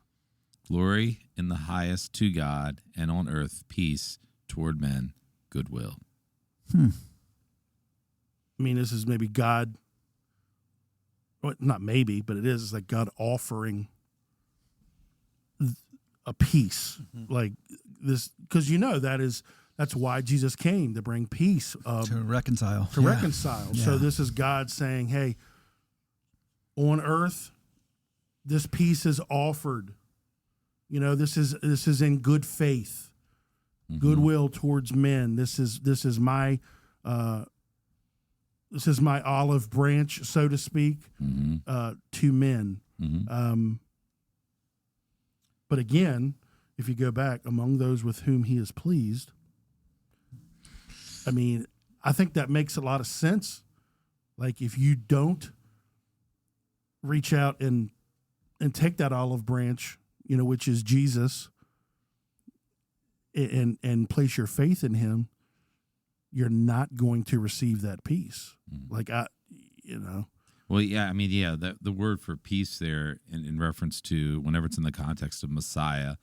Glory in the highest to God, and on earth peace toward men, goodwill. I mean, this is maybe God. Well, not maybe, but it is. It's like God offering a peace, like this, because that's why Jesus came, to bring peace, to reconcile. Reconcile. So this is God saying, "Hey, on earth, this peace is offered. This is in good faith, goodwill towards men. This is my." This is my olive branch, so to speak, to men. But again, if you go back, among those with whom he is pleased, I mean, I think that makes a lot of sense. Like, if you don't reach out and take that olive branch, which is Jesus, and place your faith in him, you're not going to receive that peace. Like, Well, yeah, I mean, the word for peace there in reference to whenever it's in the context of Messiah,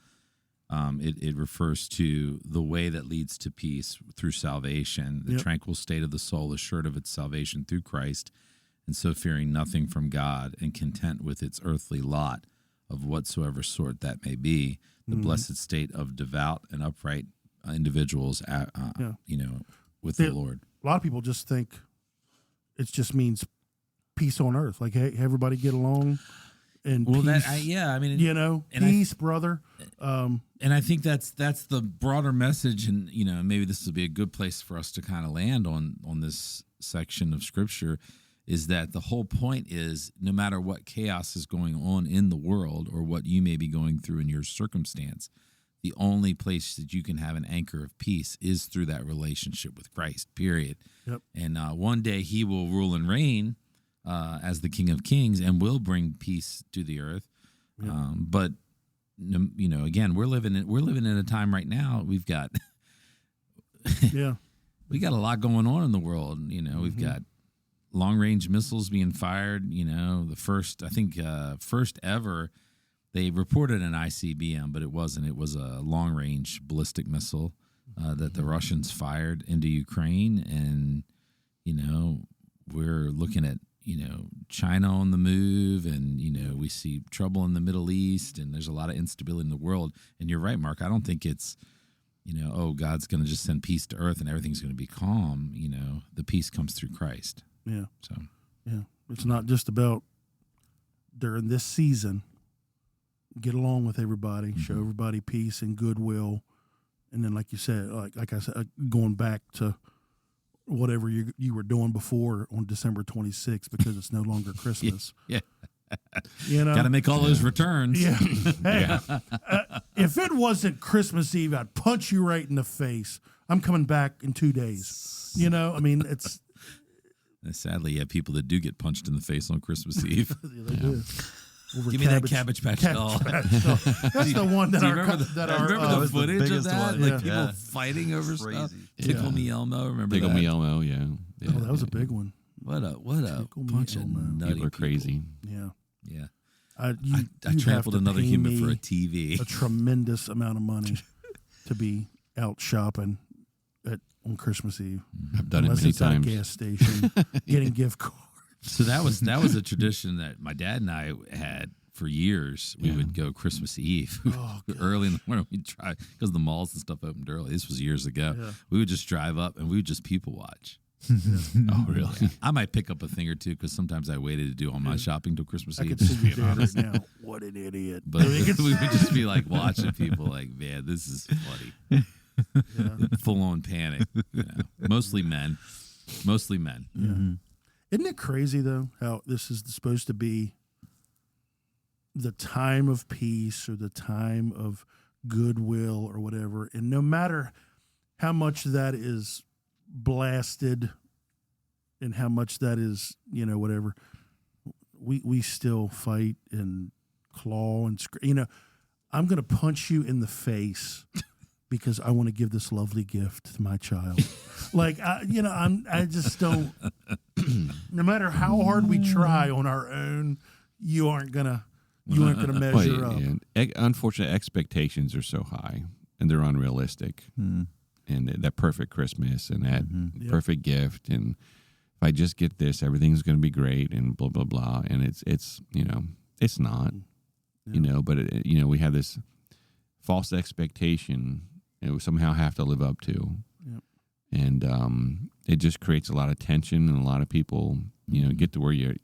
it refers to the way that leads to peace through salvation, the tranquil state of the soul assured of its salvation through Christ, and so fearing nothing from God and content with its earthly lot of whatsoever sort that may be, the blessed state of devout and upright individuals, with the Lord. A lot of people just think it just means peace on earth. Like, hey, everybody get along and peace. Peace, brother. And I think that's the broader message, and maybe this will be a good place for us to kind of land on this section of Scripture, is that the whole point is, no matter what chaos is going on in the world or what you may be going through in your circumstance, the only place that you can have an anchor of peace is through that relationship with Christ, period. Yep. And one day he will rule and reign as the King of Kings and will bring peace to the earth. Yep. But again, we're living in a time right now. We've got we got a lot going on in the world. We've got long-range missiles being fired. The first ever. They reported an ICBM, but it wasn't. It was a long-range ballistic missile that the Russians fired into Ukraine. And, we're looking at, China on the move, and, we see trouble in the Middle East, and there's a lot of instability in the world. And you're right, Mark. I don't think it's, God's going to just send peace to earth and everything's going to be calm. The peace comes through Christ. Yeah. So, yeah. It's not just about during this season. get along with everybody, show everybody peace and goodwill, and then, like you said, like I said, going back to whatever you were doing before on December 26th because it's no longer Christmas. Yeah. You know, got to make all those returns. Yeah. Hey, if it wasn't Christmas Eve, I'd punch you right in the face. I'm coming back in 2 days. You know, I mean, it's. And sadly, you have people that do get punched in the face on Christmas Eve. Yeah, they do. Give me that Cabbage Patch doll. That's the one that Do you our. remember the footage of that? One. Like people fighting over stuff. Tickle Me Elmo. Remember Tickle that? Me Elmo. Yeah. Oh, that was a big one. What a bunch of nutty People are crazy. Yeah. Yeah. I trampled another human for a TV. A tremendous amount of money to be out shopping on Christmas Eve. I've done Unless it many it's at a times. gas station, getting gift cards. So that was a tradition that my dad and I had for years. We would go Christmas Eve early in the morning. We'd try because the malls and stuff opened early. This was years ago. Yeah. We would just drive up and we would just people watch. Oh, really? Yeah. I might pick up a thing or two because sometimes I waited to do all my shopping till Christmas I Eve. could see your dad right now. What an idiot! But we would just be like watching people, like, man, this is funny. Full on panic. You know. Mostly men. Yeah. Mm-hmm. Isn't it crazy though how this is supposed to be the time of peace or the time of goodwill or whatever, and no matter how much that is blasted and how much that is, you know, whatever, we still fight and claw and you know, I'm going to punch you in the face because I want to give this lovely gift to my child. Like, I just don't, no matter how hard we try on our own, you aren't going to measure up. Unfortunately, expectations are so high and they're unrealistic. And that perfect Christmas and that perfect gift, and if I just get this, everything's going to be great, and blah blah blah. And it's you know, it's not, you know, but we have this false expectation that we somehow have to live up to, and it just creates a lot of tension, and a lot of people, you know, get to where you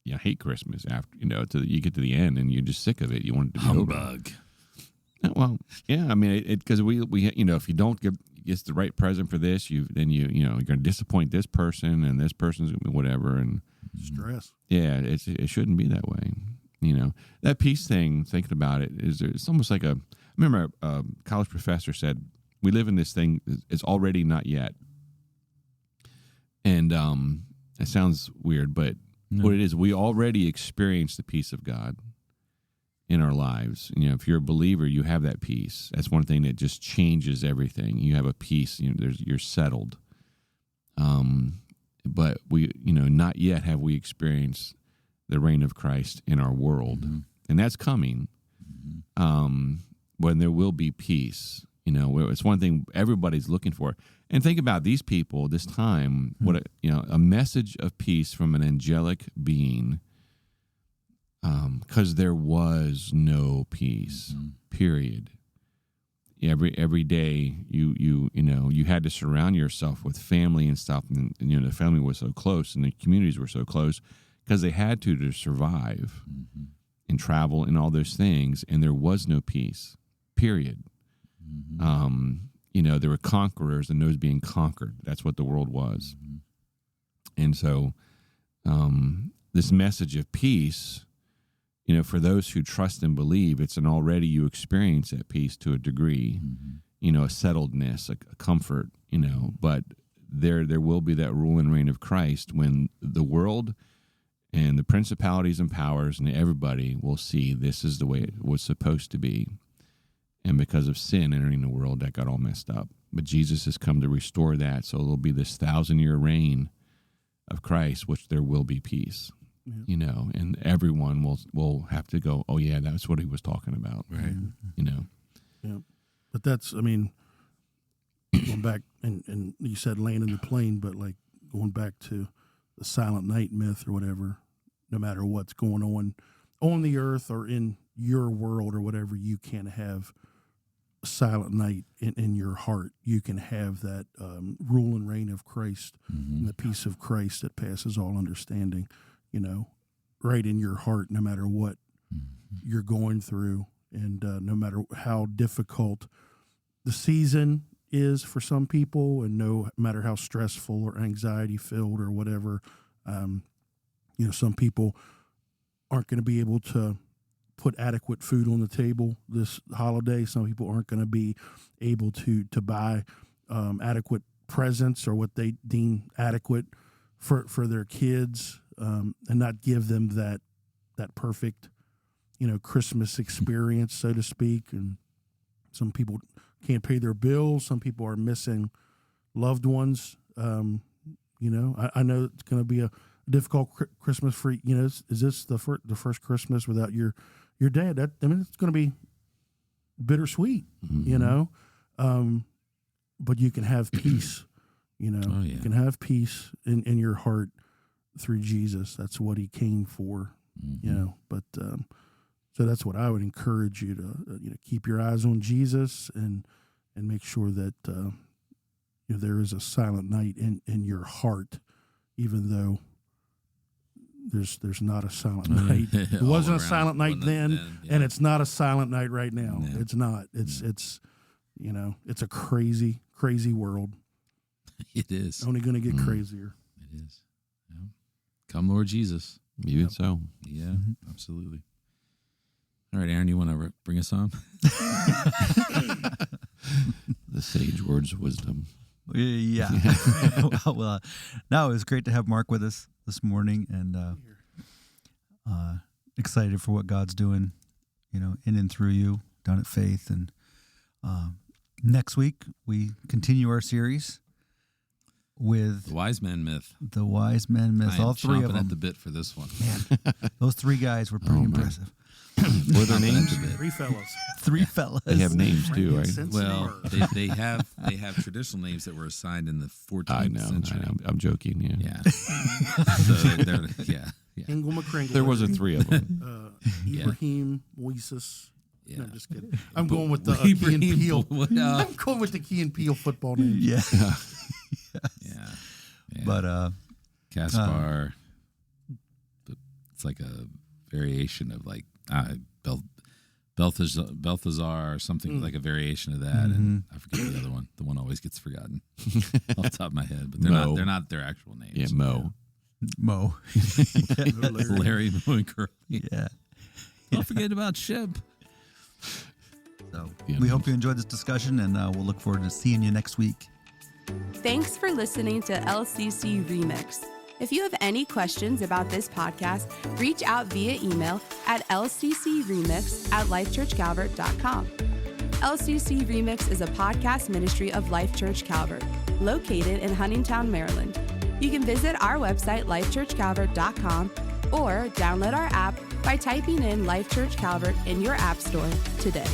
hate Christmas after, you know, you get to the end and you're just sick of it. You want it to be humbug. Over. Well, yeah, I mean, because we you know, if you don't get the right present for this, then you're going to disappoint this person, and this person's whatever, and stress. Yeah, it shouldn't be that way. You know, that peace thing. Thinking about it, it's almost like I remember a college professor said, "We live in this thing. It's already not yet," and it sounds weird, but what it is, we already experience the peace of God in our lives. You know, if you're a believer, you have that peace. That's one thing that just changes everything. You have a peace. You know, you're settled. But we, you know, not yet have we experienced the reign of Christ in our world, and that's coming. When there will be peace. You know, it's one thing everybody's looking for. And think about these people this time. A message of peace from an angelic being. Because there was no peace, period. Every day you had to surround yourself with family and stuff, and you know, the family was so close and the communities were so close because they had to survive and travel and all those things, and there was no peace, period. You know, there were conquerors and those being conquered. That's what the world was. And so this message of peace, you know, for those who trust and believe, it's an already you experience that peace to a degree, you know, a settledness, a comfort, you know, but there will be that rule and reign of Christ when the world and the principalities and powers and everybody will see this is the way it was supposed to be. And because of sin entering the world, that got all messed up. But Jesus has come to restore that. So there'll be this 1,000-year reign of Christ, which there will be peace. You know, and everyone will have to go, oh, yeah, that's what he was talking about. Right. You know. Yeah. But that's, I mean, going back, and you said landing the plane, but like going back to the Silent Night myth or whatever, no matter what's going on the earth or in your world or whatever, you can have a silent night in your heart. You can have that rule and reign of Christ and the peace of Christ that passes all understanding. You know, right in your heart, no matter what you're going through. And no matter how difficult the season is for some people, and no matter how stressful or anxiety filled or whatever, some people aren't going to be able to put adequate food on the table this holiday. Some people aren't going to be able to buy adequate presents or what they deem adequate for their kids, and not give them that perfect, Christmas experience, so to speak. And some people can't pay their bills. Some people are missing loved ones. I know it's going to be a difficult Christmas for, is this the first Christmas without your dad? It's going to be bittersweet, but you can have peace, You can have peace in your heart through Jesus. That's what he came for, but so that's what I would encourage you to, keep your eyes on Jesus and make sure that there is a silent night in your heart, even though there's not a silent night. It wasn't a silent night then, and it's not a silent night right now. Yeah. It's not. It's it's a crazy, crazy world. It is only going to get crazier. It is. Yeah. Come, Lord Jesus. Even so. Yeah, absolutely. All right, Aaron, you want to bring us on? The sage words of wisdom. Yeah. Well, no, it was great to have Mark with us this morning, and excited for what God's doing, in and through you, down at Faith. And next week, we continue our series with the Wise Man Myth. The Wise Man Myth. All three of them. At the bit for this one. Man, those three guys were pretty impressive. What are their names? Three fellas. They have names too, right? Well, they have traditional names that were assigned in the 14th century. I'm joking. Yeah. Yeah. Ingle McCringle. There wasn't three of them. Ibrahim, Moises. Yeah. No, I'm just kidding. I'm going with the Key and Peele. I'm going with the Key and Peele football name. Yeah. Yeah. But Caspar. It's like a variation of like Balthazar or something, like a variation of that, and I forget the other one. The one always gets forgotten off the top of my head, but they're not their actual names. Yeah, Mo. Larry, Mo, and Curly. Yeah. Don't forget about Shib. So we hope you enjoyed this discussion, and we'll look forward to seeing you next week. Thanks for listening to LCC Remix. If you have any questions about this podcast, reach out via email at lccremix@lifechurchcalvert.com. LCC Remix is a podcast ministry of Life Church Calvert, located in Huntingtown, Maryland. You can visit our website, lifechurchcalvert.com, or download our app by typing in Life Church Calvert in your app store today.